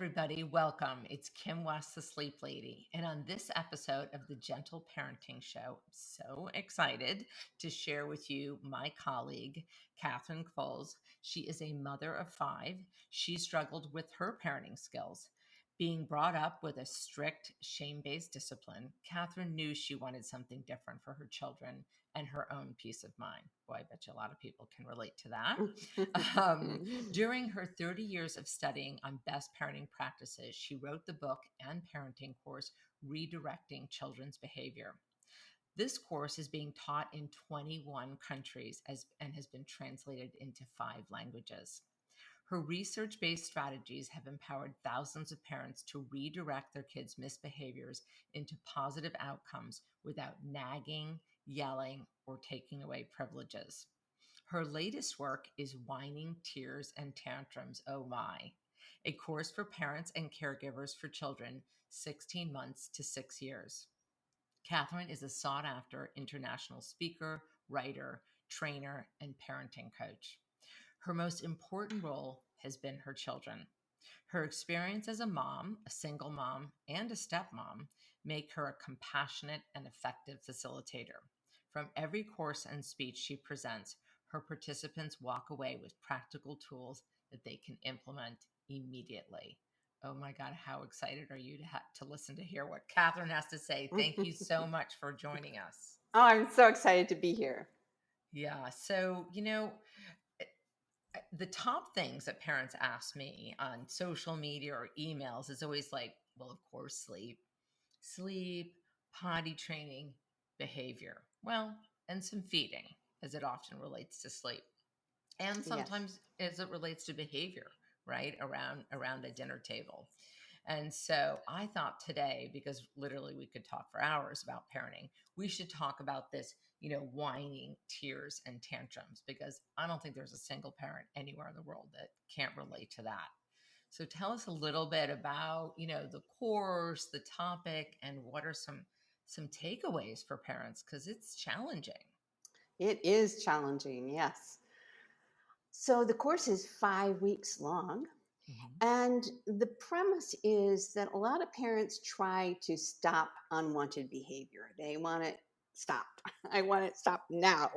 everybody. Welcome. It's Kim West, the Sleep Lady. And on this episode of the Gentle Parenting Show, I'm so excited to share with you my colleague, Kathryn Kvolz. She is a mother of 5. She struggled with her parenting skills. Being brought up with a strict, shame-based discipline, Kathryn knew she wanted something different for her children and her own peace of mind. Boy, I bet you a lot of people can relate to that. During her 30 years of studying on best parenting practices, she wrote the book and parenting course, Redirecting Children's Behavior. This course is being taught in 21 countries and has been translated into 5 languages. Her research-based strategies have empowered thousands of parents to redirect their kids' misbehaviors into positive outcomes without nagging, yelling, or taking away privileges. Her latest work is Whining, Tears, and Tantrums, Oh My, a course for parents and caregivers for children 16 months to 6 years. Kathryn is a sought-after international speaker, writer, trainer, and parenting coach. Her most important role has been her children. Her experience as a mom, a single mom, and a stepmom make her a compassionate and effective facilitator. From every course and speech she presents, her participants walk away with practical tools that they can implement immediately. Oh my God, how excited are you to listen to hear what Kathryn has to say? Thank you so much for joining us. Oh, I'm so excited to be here. Yeah, so, the top things that parents ask me on social media or emails is always like, well, of course, sleep, potty training, behavior. Well, and some feeding, as it often relates to sleep. And Yes. sometimes as it relates to behavior, right? Around the dinner table. And so I thought today, because literally we could talk for hours about parenting, we should talk about this, whining, tears, and tantrums, because I don't think there's a single parent anywhere in the world that can't relate to that. So tell us a little bit about, the course, the topic, and what are some takeaways for parents, because it's challenging. It is challenging, yes. So the course is 5 weeks long. Mhm. And the premise is that a lot of parents try to stop unwanted behavior. They want it stopped. I want it stopped now,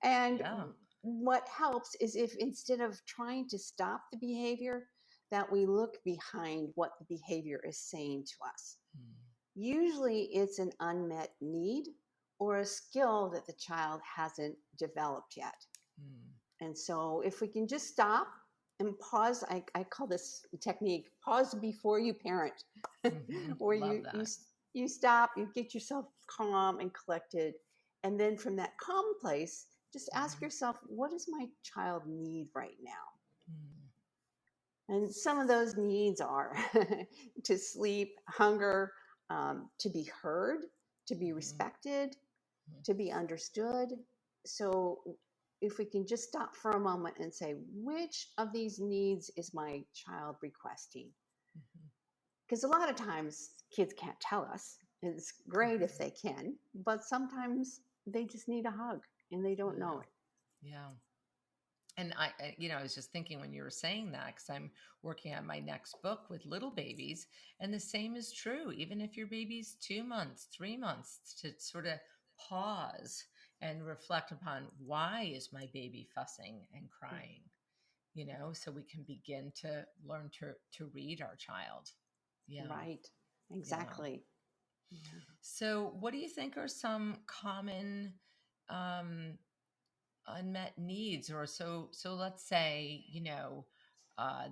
And Yeah. what helps is if instead of trying to stop the behavior, that we look behind what the behavior is saying to us. Hmm. Usually it's an unmet need or a skill that the child hasn't developed yet. Hmm. And so if we can just stop and pause, I call this technique pause before you parent, where Love you that. you stop, you get yourself calm and collected. And then from that calm place, just ask Mhm. yourself, what does my child need right now? Hmm. And some of those needs are to sleep, hunger, to be heard, to be Mhm. respected, Mhm. to be understood. So if we can just stop for a moment and say, which of these needs is my child requesting? Mhm. Because a lot of times kids can't tell us. It's great if they can, but sometimes they just need a hug and they don't know Yeah. it. Yeah. And I was just thinking when you were saying that, because I'm working on my next book with little babies, and the same is true, even if your baby's 2 months, 3 months, to sort of pause and reflect upon, why is my baby fussing and crying? So we can begin to learn to read our child. Yeah. Right. Yeah. Exactly. Yeah. So what do you think are some common um, unmet needs? Or so let's say,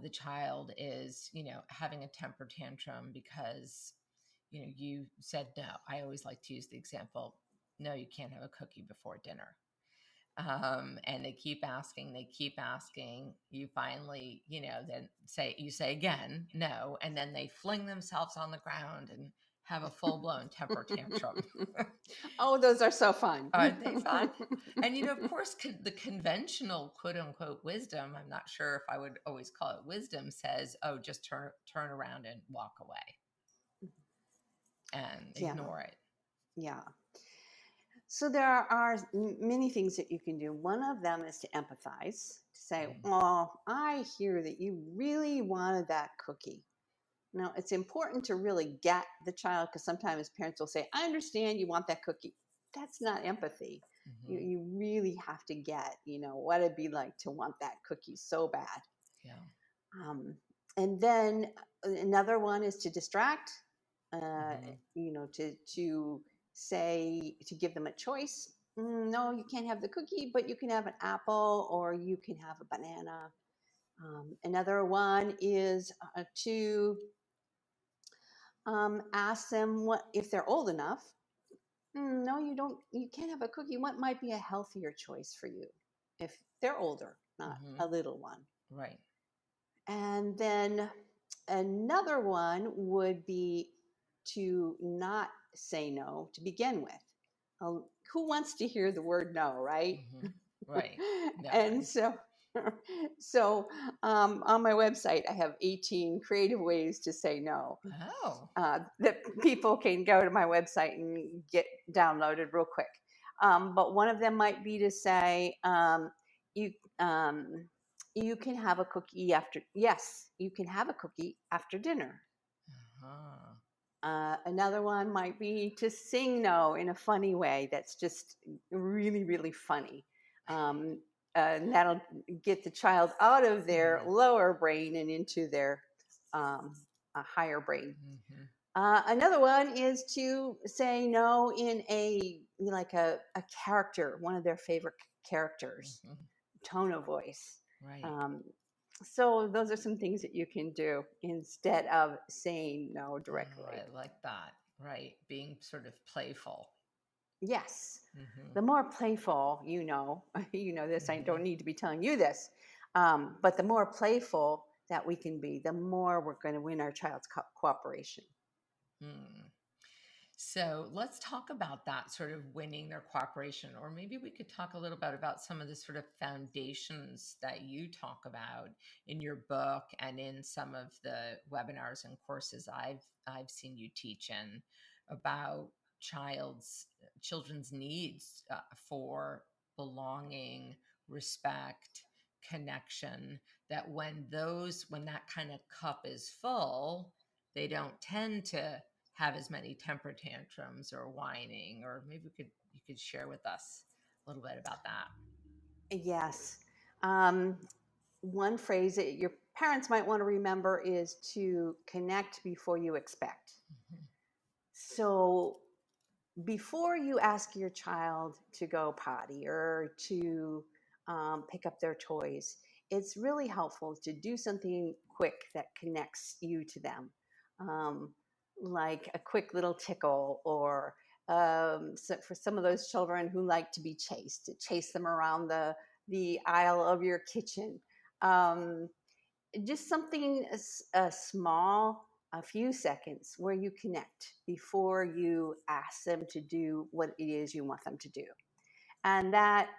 the child is, having a temper tantrum because, you said no. I always like to use the example, no, you can't have a cookie before dinner. And they keep asking, you finally, then you say again no, and then they fling themselves on the ground and have a full-blown temper tantrum. Oh, those are so fun. Aren't they fun? And, of course, the conventional quote unquote wisdom, I'm not sure if I would always call it wisdom, says, oh, just turn around and walk away and Yeah. ignore it. Yeah. So there are many things that you can do. One of them is to empathize, to say, Mm-hmm. "Oh, I hear that you really wanted that cookie." Now, it's important to really get the child, because sometimes parents will say, "I understand you want that cookie." That's not empathy. You, Mm-hmm. you really have to get, what it'd be like to want that cookie so bad. Yeah. Um, and then another one is to distract, uh, Mm-hmm. to say, to give them a choice. No, you can't have the cookie, but you can have an apple or you can have a banana. Another one is to ask them what, if they're old enough. No, you don't. You can't have a cookie. What might be a healthier choice for you if they're older, not Mm-hmm. a little one? Right. And then another one would be to not say no to begin with. Who wants to hear the word no, right? Mm-hmm. Right. No And one. so on my website, I have 18 creative ways to say no, Oh. that people can go to my website and get downloaded real quick. But one of them might be to say, you um, you can have a cookie after. Yes, you can have a cookie after dinner. Uh-huh. Another one might be to sing no in a funny way that's just really, really funny. Um, and that'll get the child out of their Mm-hmm. lower brain and into their higher brain. Mm-hmm. Another one is to say no in a character, one of their favorite characters, Mm-hmm. tone of voice. Right. Um, so those are some things that you can do instead of saying no Oh, directly. I like that. Right. Being sort of playful. Yes, Mm-hmm. the more playful, you know this. I Mm-hmm. don't need to be telling you this, but the more playful that we can be, the more we're going to win our child's cooperation. Mm. So let's talk about that sort of winning their cooperation, or maybe we could talk a little bit about some of the sort of foundations that you talk about in your book and in some of the webinars and courses I've seen you teach in about children's needs for belonging, respect, connection. That when that kind of cup is full, they don't tend to have as many temper tantrums or whining, or maybe you could share with us a little bit about that. Yes. Um, One phrase that your parents might want to remember is to connect before you expect. Mm-hmm. So before you ask your child to go potty or to pick up their toys, it's really helpful to do something quick that connects you to them, um, like a quick little tickle, or so for some of those children who like to be chased, to chase them around the aisle of your kitchen. Um, just something small, a few seconds where you connect before you ask them to do what it is you want them to do. And that,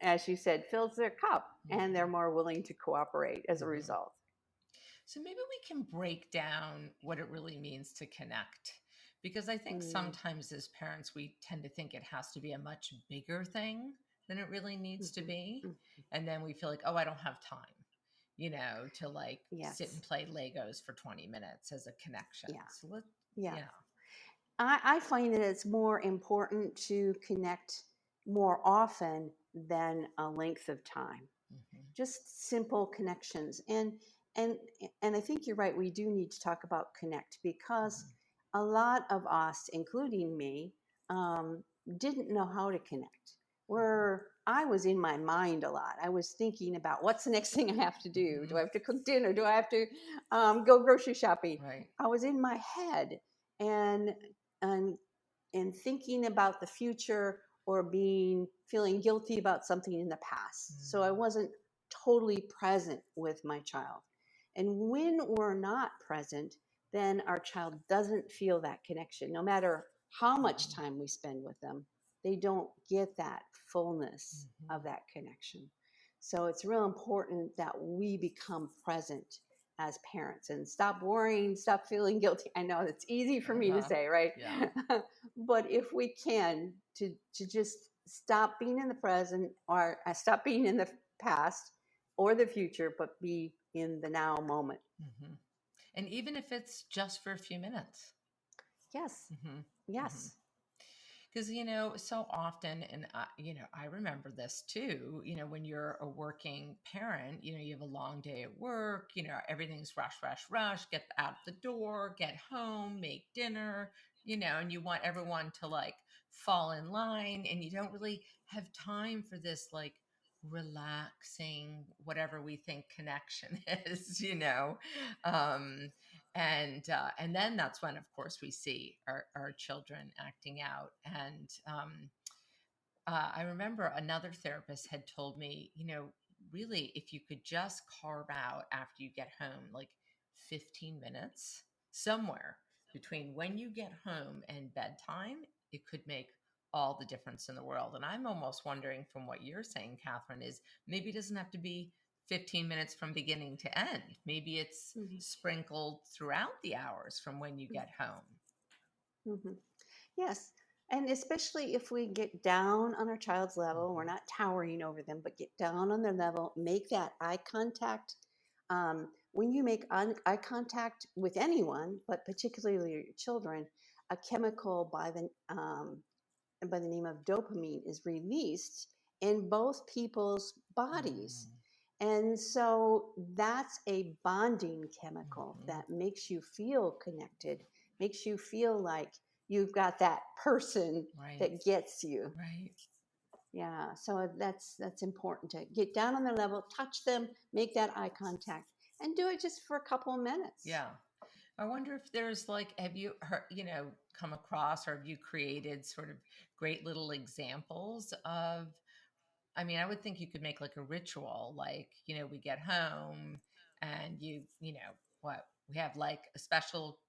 as you said, fills their cup, and they're Mm-hmm. more willing to cooperate as a Mm-hmm. result. So maybe we can break down what it really means to connect. Because I think Mm, sometimes as parents, we tend to think it has to be a much bigger thing than it really needs to mhm, be. mm. And then we feel like, oh, I don't have time, to like sit and Yes. play Legos for 20 minutes as a connection. Yeah. So Yeah. yeah. I find that it's more important to connect more often than a length of time. Mm-hmm. Just simple connections. And and I think you're right, we do need to talk about connect, because Mm-hmm. a lot of us, including me, um, didn't know how to connect. Where I was in my mind a lot, I was thinking about what's the next thing I have to do. Mm-hmm. Do I have to cook dinner? Do I have to go grocery shopping? Right. I was in my head, and and and thinking about the future, or being feeling guilty about something in the past. So I Mm-hmm. wasn't totally present with my child. And when we're not present, then our child doesn't feel that connection. No matter how much Mm-hmm. time we spend with them, they don't get that fullness Mm-hmm. of that connection. So it's real important that we become present as parents and stop worrying, stop feeling guilty. I know it's easy for me to Uh-huh. say, right? Yeah. But if we can, to just stop being in the present or stop being in the past or the future, but be in the now moment. Hmm. And even if it's just for a few minutes. Yes, Hmm. Hmm. yes. Because, so often, and I remember this too, when you're a working parent, you have a long day at work, everything's rush, rush, rush, get out the door, get home, make dinner, and you want everyone to like fall in line, and you don't really have time for this like relaxing, whatever we think connection is, um, and then that's when of course we see our children acting out. And I remember another therapist had told me, really, if you could just carve out after you get home like 15 minutes somewhere between when you get home and bedtime, it could make all the difference in the world. And I'm almost wondering, from what you're saying, Kathryn, is maybe it doesn't have to be 15 minutes from beginning to end. Maybe it's Mhm, sprinkled throughout the hours from when you get home. mhm. Yes. And especially if we get down on our child's level, we're Hmm. not towering over them, but get down on their level, make that eye contact. When you make eye contact with anyone, but particularly your children, a chemical by the name of dopamine is released in both people's bodies. Mm. And so that's a bonding chemical Hmm. that makes you feel connected, makes you feel like you've got that person Right. that gets you. Right. Yeah, so that's important to get down on their level, touch them, make that eye contact, and do it just for a couple of minutes. Yeah. I wonder if there's like, have you heard, come across, or have you created sort of great little examples of, I mean, I would think you could make like a ritual, like, we get home and what, we have like a special,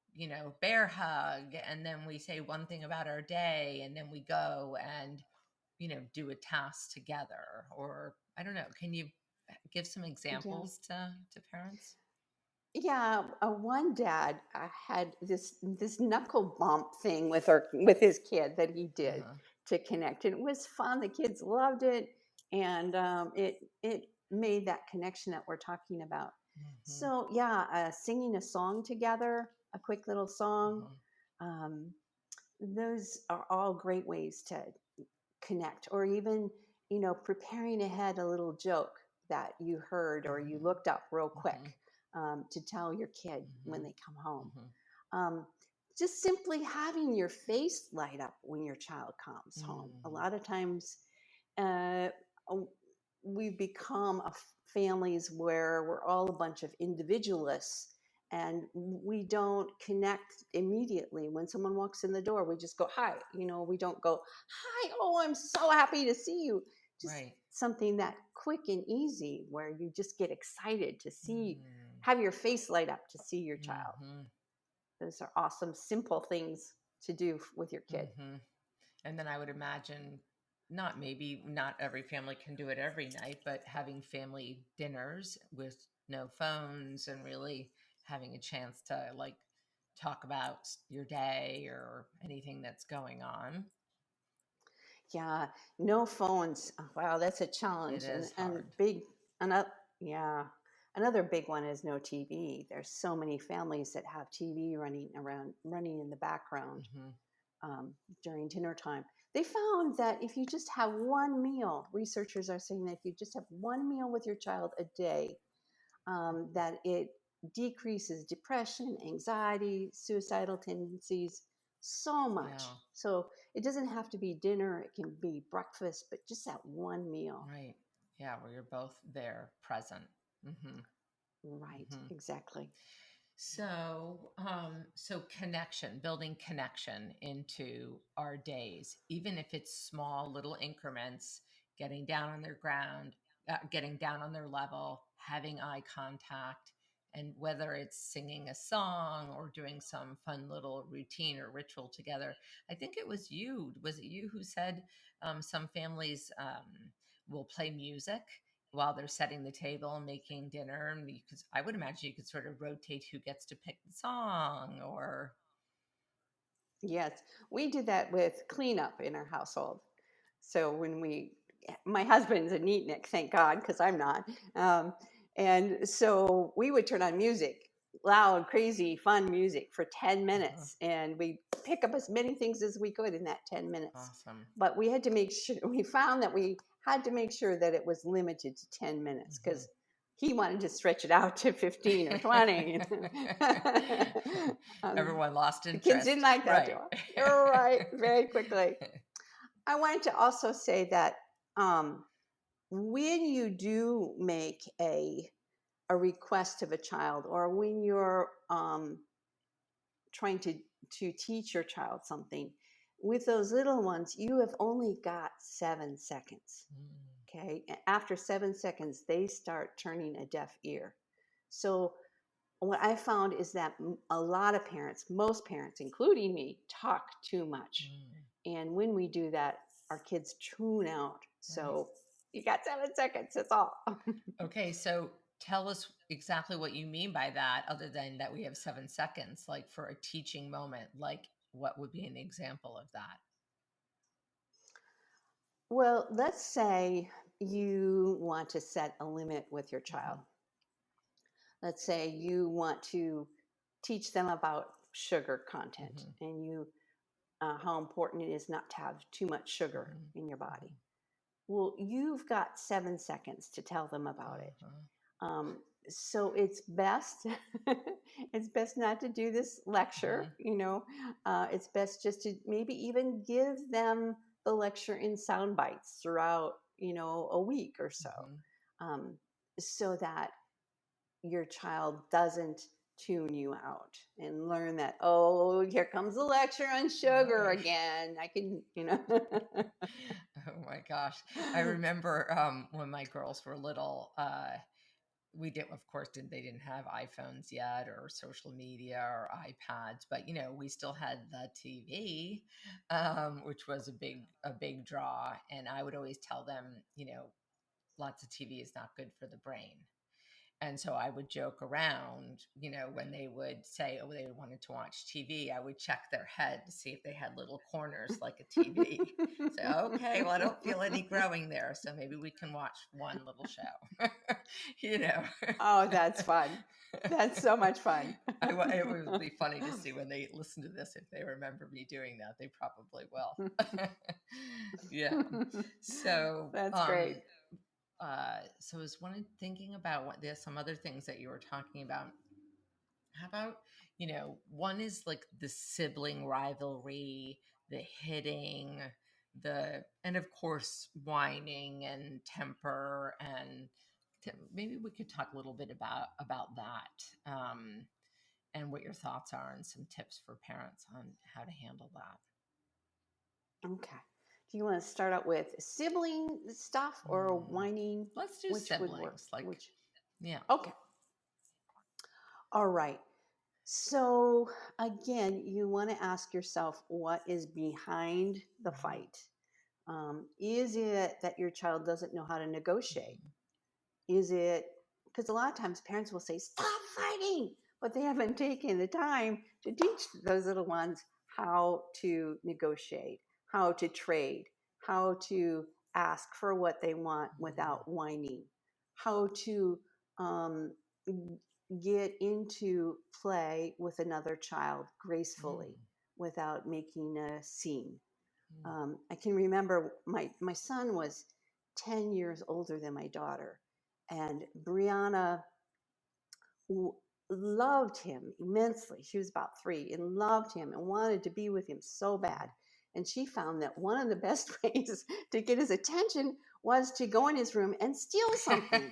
bear hug, and then we say one thing about our day, and then we go and, do a task together. Or I don't know, can you give some Yeah. examples to parents? Yeah, one dad had this knuckle bump thing with his kid that he did Uh-huh. to connect, and it was fun. The kids loved it, and it made that connection that we're talking about. Hmm. So yeah, singing a song together, a quick little song. Hmm. Um, those are all great ways to connect, or even preparing ahead a little joke that you heard or you Hmm. looked up real quick, Hmm. to tell your kid when Hmm. they come home. Hmm. um, just simply having your face light up when your child comes home. A Mm. lot of times, uh, we've become families where we're all a bunch of individualists, and we don't connect immediately. When someone walks in the door, we just go hi. We don't go hi, oh, I'm so happy to see you. Just Right. something that quick and easy where you just get excited to see, Mm. have your face light up to see your child. Hmm. Those are awesome, simple things to do with your kid. Hmm. And then I would imagine, not every family can do it every night, but having family dinners with no phones, and really having a chance to like talk about your day or anything that's going on. Yeah, no phones. Wow, that's a It challenge. is And hard. big another yeah. Another big one is no TV. There's so many families that have TV running in the background, Hmm. um, during dinner time. They found that if you just have one meal, researchers are saying that if you just have one meal with your child a day, that it decreases depression, anxiety, suicidal tendencies so Yeah. much. So it doesn't have to be dinner, it can be breakfast, but just that one meal. Right. Yeah, where you're both there, present. Hmm. Right, Hmm. exactly. So connection, building connection into our days, even if it's small little increments, getting down on their ground, getting down on their level, having eye contact, and whether it's singing a song or doing some fun little routine or ritual together. I think was it you who said some families will play music while they're setting the table and making dinner, because I would imagine you could sort of rotate who gets to pick the song or. Yes, we did that with cleanup in our household. So my husband's a neatnik, thank God, because I'm not. And so we would turn on music, loud, crazy, fun music for 10 minutes, and we pick up as many things as we could in that 10 minutes. Awesome. But we had to make sure, we found that we had to make sure that it was limited to 10 minutes because he wanted to stretch it out to 15 or 20. Everyone lost interest. The kids didn't like that. Right. You're right, very quickly. I wanted to also say that when you do make a request of a child, or when you're trying to teach your child something, with those little ones, you have only got 7 seconds. Okay. After 7 seconds, they start turning a deaf ear. So what I found is that a lot of parents, most parents, including me, talk too much. And when we do that, our kids tune out. So you got 7 seconds, that's all. Okay, so tell us exactly what you mean by that, other than that we have 7 seconds, like for a teaching moment. Like, what would be an example of that? Well, let's say you want to set a limit with your child. Let's say you want to teach them about sugar content and how important it is not to have too much sugar in your body. Well, you've got 7 seconds to tell them about it. So it's best not to do this lecture. It's best just to maybe even give them the lecture in sound bites throughout a week or so, so that your child doesn't tune you out and learn that, oh, here comes the lecture on sugar again. I can. Oh my gosh. I remember when my girls were little, we didn't, of course, they didn't have iPhones yet or social media or iPads, but we still had the TV, which was a big draw. And I would always tell them, lots of TV is not good for the brain. And so I would joke around, when they would say, oh, they wanted to watch TV, I would check their head to see if they had little corners like a TV. So, okay, well, I don't feel any growing there. So maybe we can watch one little show, Oh, that's fun. That's so much fun. It would be funny to see when they listen to this, if they remember me doing that. They probably will. Yeah. So that's great. So I was thinking about there's some other things that you were talking about. How about, one is like the sibling rivalry, the hitting, and of course, whining and temper. And maybe we could talk a little bit about that, and what your thoughts are and some tips for parents on how to handle that. Okay. Do you want to start out with sibling stuff or whining? Let's do which siblings. Would work? Yeah. Okay. All right. So again, you want to ask yourself what is behind the fight. Is it that your child doesn't know how to negotiate? Is it because a lot of times parents will say, stop fighting, but they haven't taken the time to teach those little ones how to negotiate, how to trade, how to ask for what they want without whining, how to get into play with another child gracefully without making a scene. I can remember my son was 10 years older than my daughter, and Brianna loved him immensely. She was about 3 and loved him and wanted to be with him so bad. And she found that one of the best ways to get his attention was to go in his room and steal something.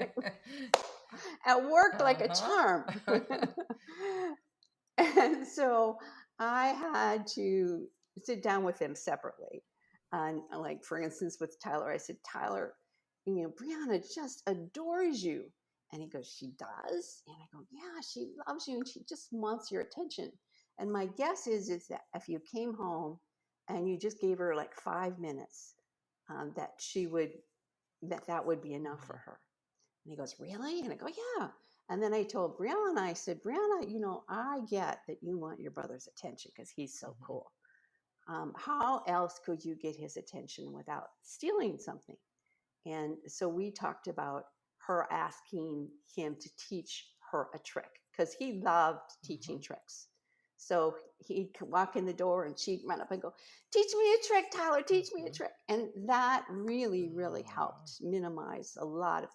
It worked like a charm. And so I had to sit down with him separately. And like, for instance, with Tyler, I said, Tyler, Brianna just adores you. And he goes, she does? And I go, yeah, she loves you and she just wants your attention. And my guess is that if you came home and you just gave her like 5 minutes, that she would that would be enough for her. And he goes, really? And I go, yeah. And then I told Brianna, I said, Brianna, I get that you want your brother's attention because he's so cool. How else could you get his attention without stealing something? And so we talked about her asking him to teach her a trick because he loved teaching tricks. So he'd walk in the door and she'd run up and go, teach me a trick, Tyler, teach me a trick. And that really, really helped minimize a lot of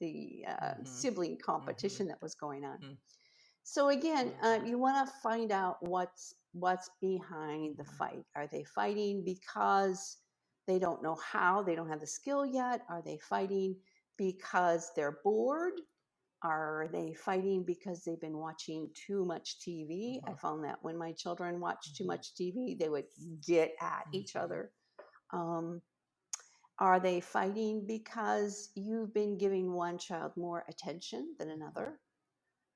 the sibling competition that was going on. So again, you want to find out what's behind the fight. Are they fighting because they don't know how, they don't have the skill yet? Are they fighting because they're bored? Are they fighting because they've been watching too much TV? I found that when my children watched too much TV, they would get at each other. Are they fighting because you've been giving one child more attention than another?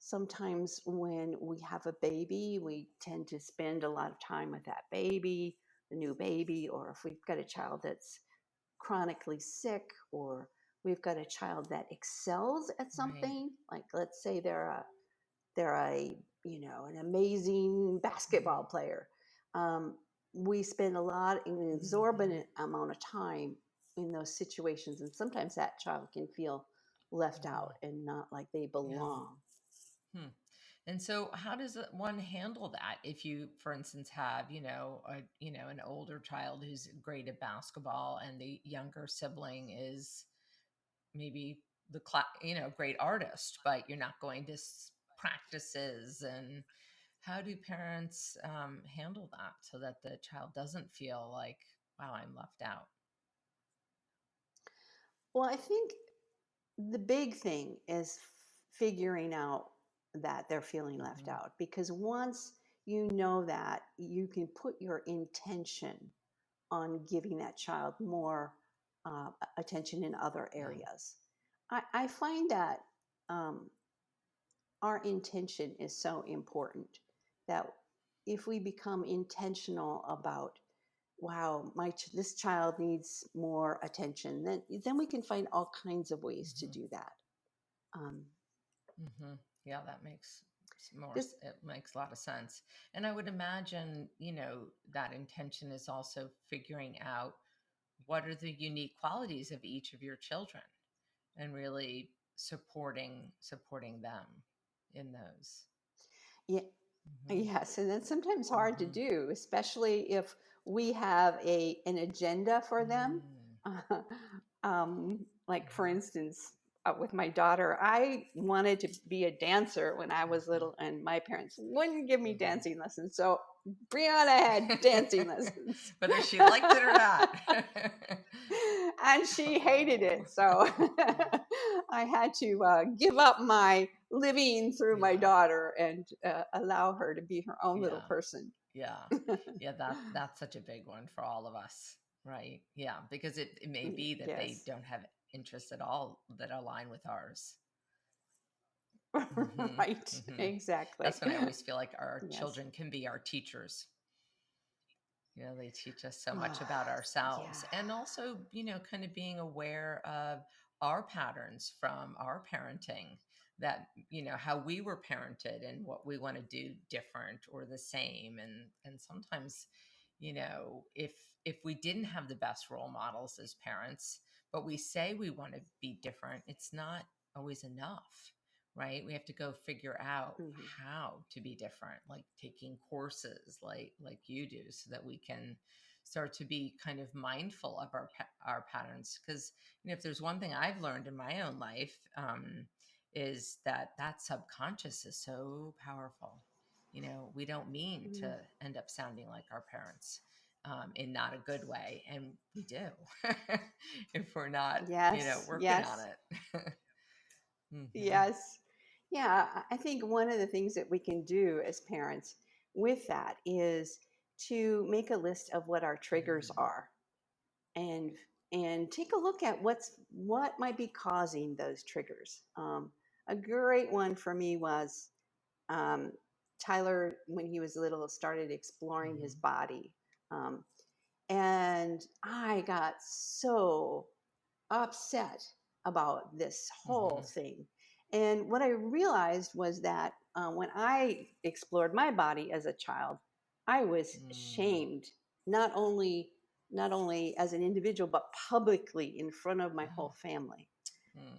Sometimes when we have a baby, we tend to spend a lot of time with that baby, the new baby, or if we've got a child that's chronically sick, or we've got a child that excels at something, like let's say they're a an amazing basketball player. We spend an exorbitant amount of time in those situations, and sometimes that child can feel left out and not like they belong. And so how does one handle that if you, for instance, have, an older child who's great at basketball and the younger sibling is maybe the great artist, but you're not going to practices? And how do parents handle that so that the child doesn't feel like, wow, I'm left out? Well, I think the big thing is figuring out that they're feeling left out, because once you know that, you can put your intention on giving that child more attention in other areas. I find that our intention is so important, that if we become intentional about, wow, this child needs more attention, then we can find all kinds of ways to do that. Yeah, that makes it makes a lot of sense. And I would imagine, that intention is also figuring out what are the unique qualities of each of your children and really supporting them in those. Yeah. Yes, and that's sometimes hard to do, especially if we have an agenda for them. Like for instance, with my daughter, I wanted to be a dancer when I was little, and my parents wouldn't give me dancing lessons. So Brianna had dancing lessons, whether she liked it or not. And she hated it. So I had to give up my living through my daughter and allow her to be her own little person. Yeah. That's such a big one for all of us, right? Yeah, because it may be that they don't have interests at all that align with ours. Right. Exactly. That's when I always feel like our children can be our teachers. They teach us so much about ourselves, and also, kind of being aware of our patterns from our parenting, that, how we were parented and what we want to do different or the same. And sometimes, if we didn't have the best role models as parents, but we say we want to be different, it's not always enough. Right? We have to go figure out how to be different, like taking courses like you do, so that we can start to be kind of mindful of our patterns. Because if there's one thing I've learned in my own life, is that subconscious is so powerful. We don't mean to end up sounding like our parents, in not a good way, and we do if we're not working on it. Yes. Yeah, I think one of the things that we can do as parents with that is to make a list of what our triggers are, and take a look at what might be causing those triggers. A great one for me was Tyler, when he was little, started exploring his body, and I got so upset about this whole Mm-hmm. thing. And what I realized was that when I explored my body as a child, I was Mm. shamed, not only as an individual, but publicly in front of my Oh. whole family.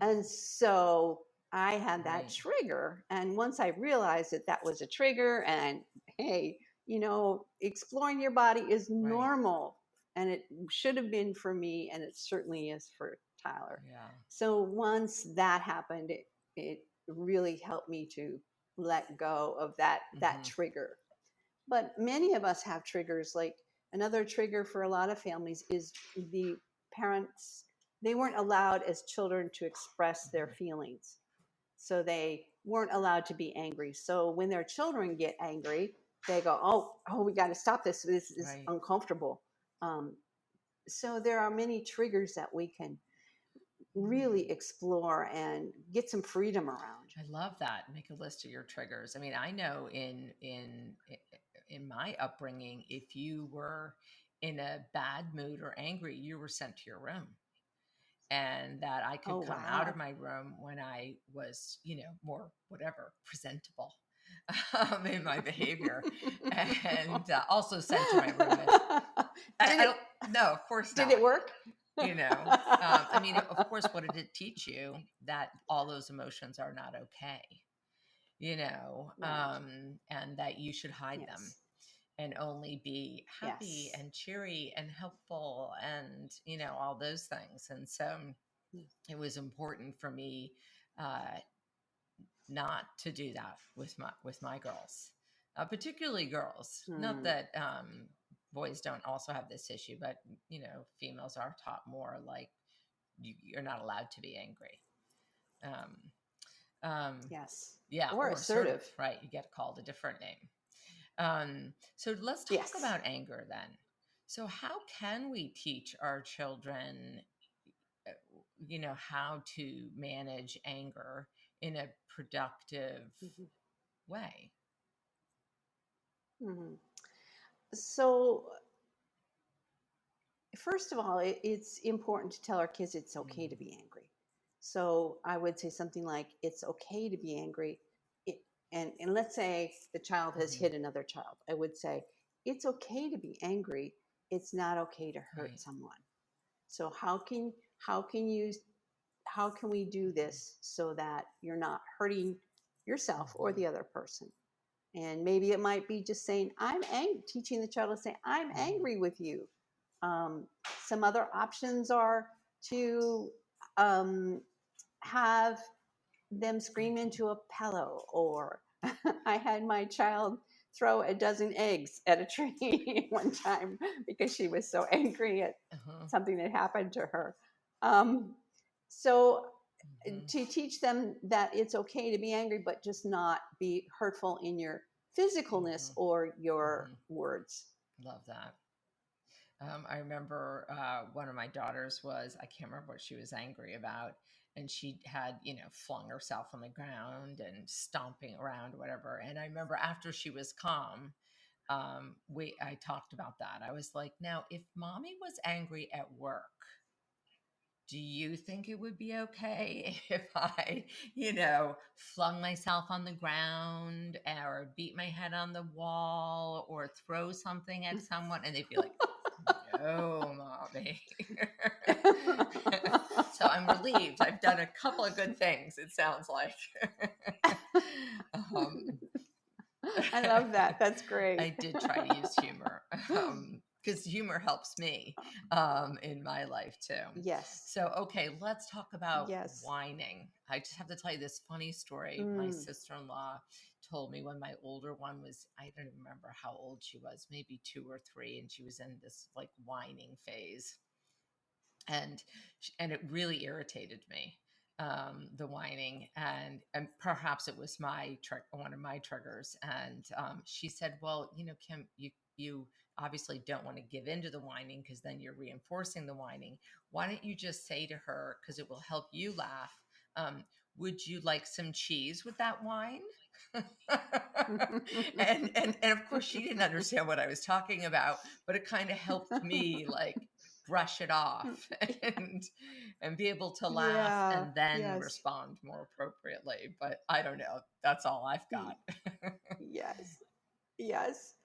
And Mm. so I had that Right. trigger. And once I realized that that was a trigger, and hey, exploring your body is Right. normal. And it should have been for me, and it certainly is for Tyler. Yeah. So once that happened, it really helped me to let go of that Mm-hmm. trigger. But many of us have triggers. Like another trigger for a lot of families is the parents, they weren't allowed as children to express their Mm-hmm. feelings. So they weren't allowed to be angry. So when their children get angry, they go, oh, we got to stop this. This is Right. uncomfortable. Um, so there are many triggers that we can Mm. really explore and get some freedom around. I love that. Make a list of your triggers. I mean, I know in my upbringing, if you were in a bad mood or angry, you were sent to your room. And that I could Oh, come out of wow. my room when I was, more whatever presentable in my behavior, and also sent to my room if did I it don't. No, of course did not. it work? I mean, of course, what did it teach you? That all those emotions are not okay, Right. and that you should hide them Yes. and only be happy Yes. and cheery and helpful and, all those things. And so it was important for me uh, not to do that with my girls, particularly girls. Not Hmm. that boys don't also have this issue, but females are taught more like you're not allowed to be angry. Um, Yes. yeah, Or or assertive, assertive. right? You get called a different name. So let's talk Yes. about anger then. So how can we teach our children, uh, how to manage anger in a productive Mhm. way? Mhm. So, first of all, it's important to tell our kids it's okay to Mm, be angry. So, I would say something like, it's okay to be angry. It, and let's say the child has hmm. hit another child. I would say, it's okay to be angry. It's not okay to hurt Right. someone. So, how can you how can we do this so that you're not hurting yourself or Hmm. the other person? And maybe it might be just saying, I'm angry, teaching the child to say, I'm Hmm. angry with you. Um, some other options are to um, have them scream into a pillow, or I had my child throw a dozen eggs at a tree one time because she was so angry at Uh-huh. something that happened to her. Um, so Hmm. to teach them that it's okay to be angry, but just not be hurtful in your physicalness Hmm. or your Hmm. words. Love that. I remember one of my daughters I can't remember what she was angry about. And she had, flung herself on the ground and stomping around, whatever. And I remember after she was calm, I talked about that. I was like, now, if mommy was angry at work, do you think it would be okay if I, flung myself on the ground or beat my head on the wall or throw something at someone? And they'd be like, no, mommy. So I'm relieved. I've done a couple of good things, it sounds like. um, I love that. That's great. I did try to use humor because humor helps me in my life too. Yes. So, okay, let's talk about Yes. whining. I just have to tell you this funny story. My Mm. sister in law told me when my older one was, I don't even remember how old she was, maybe 2 or 3, and she was in this like whining phase. And it really irritated me, the whining, and perhaps it was one of my triggers. And she said, well, Kim, you obviously don't want to give in to the whining because then you're reinforcing the whining. Why don't you just say to her, because it will help you laugh, um, would you like some cheese with that wine? And of course she didn't understand what I was talking about, but it kind of helped me, like, brush it off and be able to laugh Yeah. and then Yes. respond more appropriately. But I don't know. That's all I've got. Yes. Yes.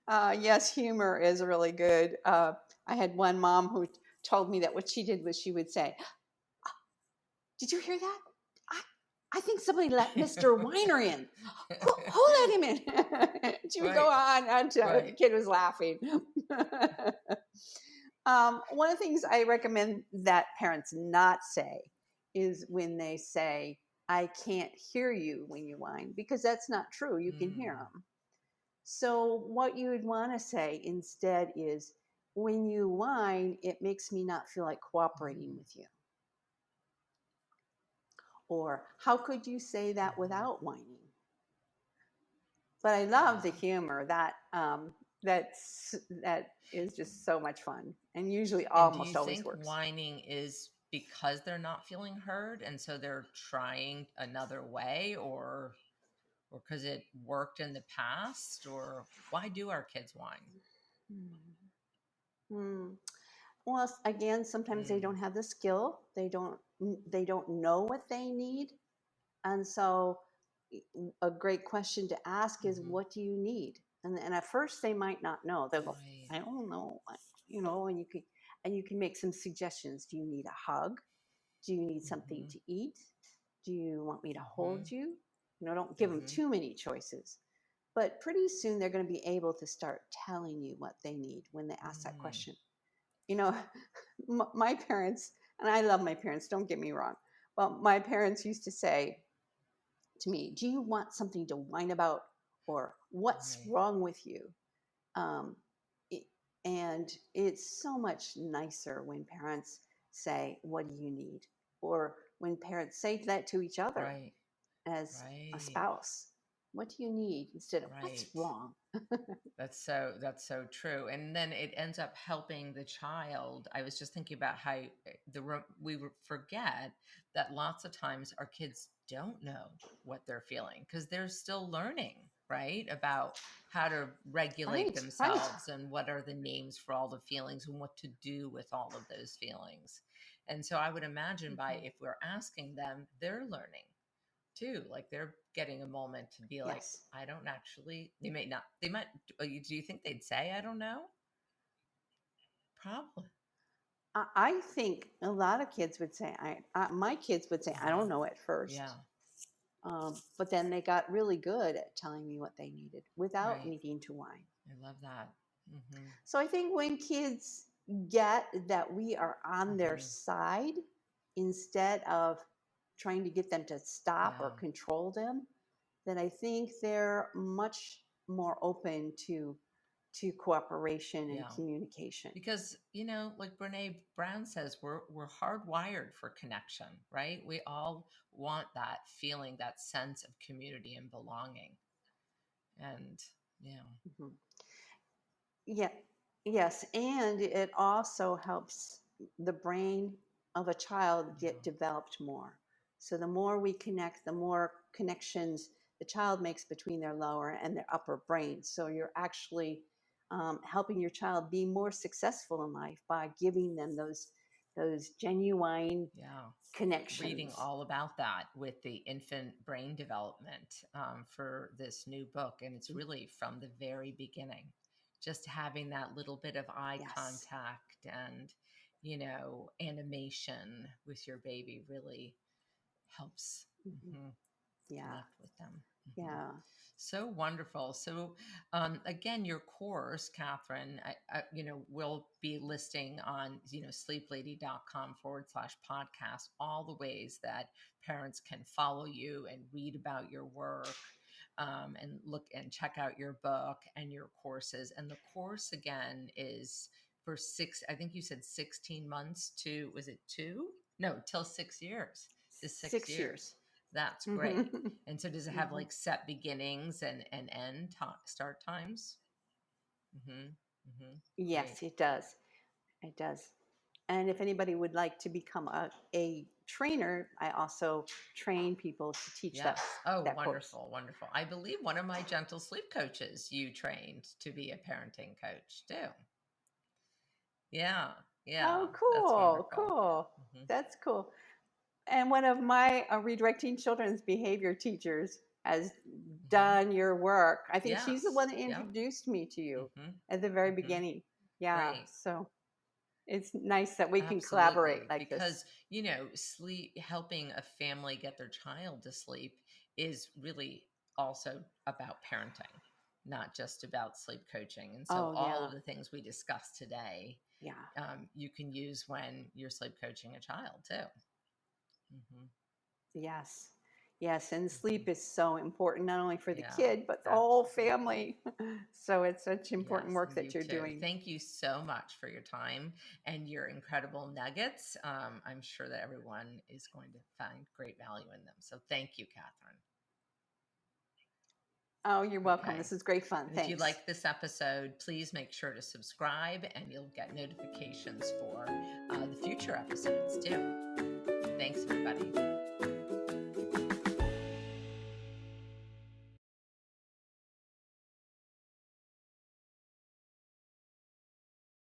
Yes, humor is really good. I had one mom who told me that what she did was she would say, "Did you hear that? I, I think somebody let Mr. Whiner in. Who let him in?" She would go Right. on until the Right. kid was laughing. One of the things I recommend that parents not say is when they say, "I can't hear you when you whine," because that's not true. You can hear them. So, what you would want to say instead is, "When you whine, it makes me not feel like cooperating with you." Or, "How could you say that without whining?" But I love the Yeah. humor. That is just so much fun, and usually And do almost you always think works. whining is because they're not feeling heard and so they're trying another way, or because it worked in the past, or why do our kids whine? Hmm. Well, again, sometimes they Mm, don't have the skill. They don't know what they need, and so a great question to ask is, hmm. "What do you need?" And at first they might not know. They'll go, Right. "I don't know," and you can make some suggestions. Do you need a hug? Do you need something Hmm. to eat? Do you want me to Hmm. hold you? Don't give them Hmm. too many choices. But pretty soon they're going to be able to start telling you what they need when they ask that Mm, question. You know, my parents, and I love my parents, don't get me wrong, but my parents used to say to me, "Do you want something to whine about?" Or, "What's right. wrong with you?" Um, it, and it's so much nicer when parents say, "What do you need?" Or when parents say that to each other Right. as a Right. spouse. "What do you need?" Instead of "What's Right. wrong?" That's so true. And then it ends up helping the child. I was just thinking about how forget that lots of times our kids don't know what they're feeling because they're still learning, right? About how to regulate Right, right. themselves and what are the names for all the feelings and what to do with all of those feelings. And so I would imagine by Mhm. if we're asking them, they're learning too. Like they're getting a moment to be like, Yes. I don't actually, they may not, they might, do you think they'd say, I don't know? Probably. I think a lot of kids would say, my kids would say, "I Hmm. don't know," at Yeah. first. But then they got really good at telling me what they needed without Right. needing to whine. I love that. Hmm. So I think when kids get that we are on their Hmm. side instead of trying to get them to stop or Yeah. control them, then I think they're much more open to cooperation and Yeah. communication. Because, like Brene Brown says, we're hardwired for connection, right? We all want that feeling, that sense of community and belonging. And, yeah. Mhm. Yeah, yes, and it also helps the brain of a child get Yeah. developed more. So the more we connect, the more connections the child makes between their lower and their upper brain. So you're actually helping your child be more successful in life by giving them those genuine Yeah. Reading connections. all about that with the infant brain development for this new book. And it's really from the very beginning, just having that little bit of eye Yes. contact and, animation with your baby really helps Mhm. Yeah. connect with them. Hmm. Yeah. So wonderful. So, again, your course, Kathryn, we'll be listing on, sleeplady.com/podcast, all the ways that parents can follow you and read about your work, and look and check out your book and your courses. And the course, again, is for I think you said 16 months to, was it two? No, till 6 years, is 6 years. 6 years. That's great. Mhm. And so does it have Mhm. like set beginnings and end start times? Mm-hmm. Mm-hmm. Great. Yes, it does. It does. And if anybody would like to become a trainer, I also train people to teach Yes. Oh, that course. wonderful. Wonderful. I believe one of my gentle sleep coaches you trained to be a parenting coach too. Yeah. Yeah, Oh, that's cool, wonderful. cool. Hmm. That's cool. And one of my redirecting children's behavior teachers has Hmm. done your work. I think she's the Yes. one that Yep. introduced me to you Hmm. at the very Hmm. beginning. Yeah. Great. So it's nice that we can collaborate Absolutely. like this. Because, sleep, helping a family get their child to sleep is really also about parenting, not just about sleep coaching. And so Oh, all yeah. of the things we discussed today, Yeah. you can use when you're sleep coaching a child too. Hmm. Yes. Yes. And Hmm. sleep is so important, not only for the Yeah, kid, but the whole absolutely. family. So it's such important Yes, work and that you you're too. doing. Thank you so much for your time and your incredible nuggets. I'm sure that everyone is going to find great value in them. So thank you, Kathryn. Oh, you're welcome. Okay. This is great fun. And if you Thanks. like this episode, please make sure to subscribe and you'll get notifications for the future episodes too. Thanks, everybody.